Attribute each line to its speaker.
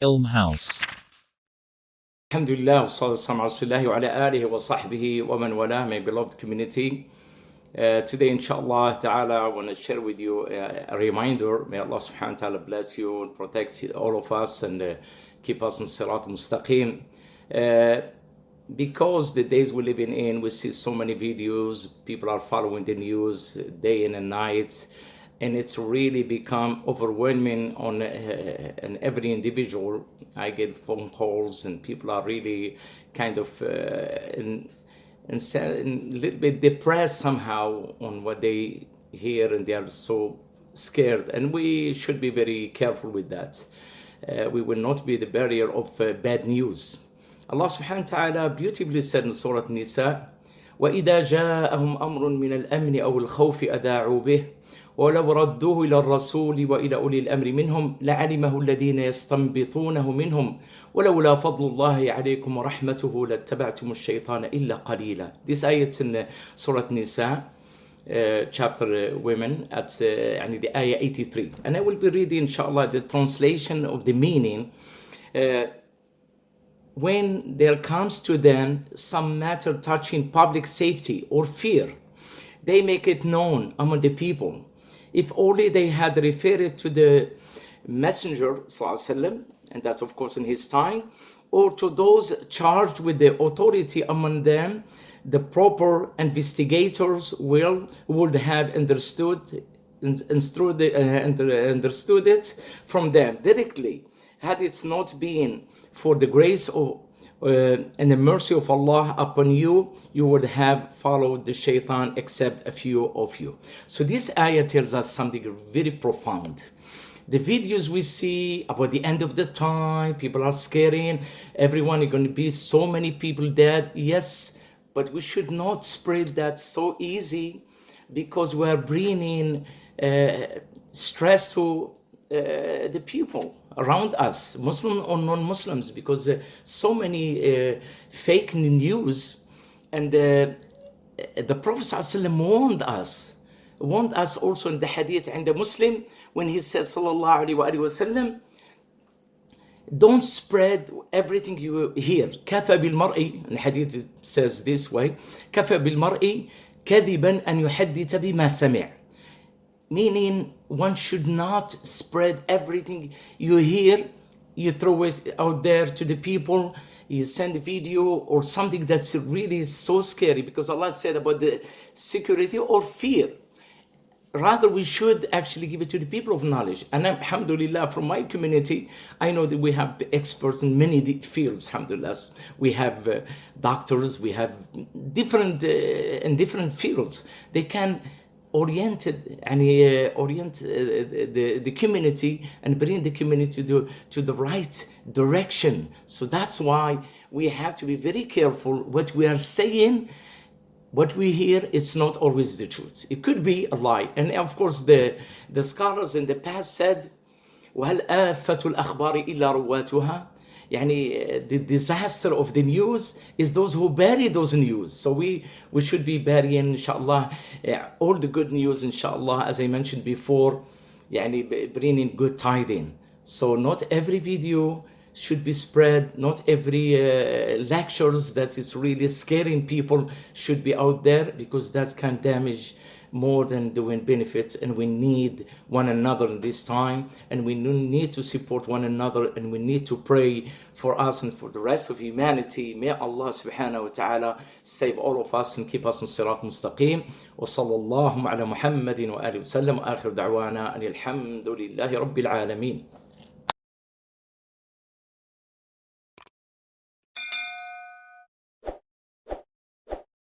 Speaker 1: ILM House.
Speaker 2: Alhamdulillah, wa sallallahu wa ala alihi wa sahbihi wa man wala, my beloved community. Today, inshallah ta'ala, I want to share with you a reminder. May Allah subhanahu wa ta'ala bless you and protect all of us and keep us in Sirat Mustaqim. Because the days we're living in, we see so many videos, people are following the news day in and night, and it's really become overwhelming on every individual. I get phone calls and people are really kind of a little bit depressed somehow on what they hear, and they are so scared, and we should be very careful with that. We will not be the barrier of bad news. Allah subhanahu wa ta'ala beautifully said in Surah Nisa, وَإِذَا جَاءَهُمْ أَمْرٌ مِّنَ الْأَمْنِ أَوِ الْخَوْفِ أَذَاعُوا بِهِ وَلَوْ رَدُّوهُ إِلَى الرَّسُولِ وَإِلَى أُولِي الْأَمْرِ مِنْهُمْ لَعَلِمَهُ الَّذِينَ يَسْتَنبِطُونَهُ مِنْهُمْ وَلَوْلَا فَضْلُ اللَّهِ عَلَيْكُمْ وَرَحْمَتُهُ لَاتَّبَعْتُمُ الشَّيْطَانَ إِلَّا قَلِيلًا. This ayat in Surah Nisa, chapter Women, at the ayah 83. And I will be reading, inshallah, the translation of the meaning. When there comes to them some matter touching public safety or fear, they make it known among the people. If only they had referred it to the Messenger, and that's of course in his time, or to those charged with the authority among them, the proper investigators would have understood it from them directly. Had it not been for the grace of and the mercy of Allah upon you, you would have followed the shaitan except a few of you. So this ayah tells us something very profound. The videos we see about the end of the time, people are scaring, everyone is going to be so many people dead. Yes, but we should not spread that so easy, because we are bringing stress to the people around us, Muslim or non-Muslims, because so many fake news. And the Prophet ﷺ warned us also in the hadith and the Muslim, when he says sallallahu alaihi wasallam, don't spread everything you hear. كفى بالمرء, the hadith says this way, كفى بالمرء كذبا أن يحدث بما سمع. Meaning, one should not spread everything you hear, you throw it out there to the people, you send a video or something that's really so scary, because Allah said about the security or fear. Rather, we should actually give it to the people of knowledge. And alhamdulillah, from my community, I know that we have experts in many fields, alhamdulillah. We have doctors, we have different in different fields. They can orient the community and bring the community to the right direction. So that's why we have to be very careful what we are saying. What we hear is not always the truth. It could be a lie. And of course, the scholars in the past said, وَهَلْ آفَةُ الْأَخْبَارِ إِلَّا رُوَّاتُهَا. The disaster of the news is those who bury those news. So we should be burying, inshallah, all the good news, inshallah, as I mentioned before, bringing good tidings. So not every video should be spread, not every lectures that is really scaring people should be out there, because that can damage more than doing benefits. And we need one another in this time, and we need to support one another, and we need to pray for us and for the rest of humanity. May Allah subhanahu wa ta'ala save all of us and keep us in Sirat Mustaqim. Wa sallallahu ala Muhammadin wa alihi wa sallam. Akhir da'wana alhamdulillahi rabbil alameen.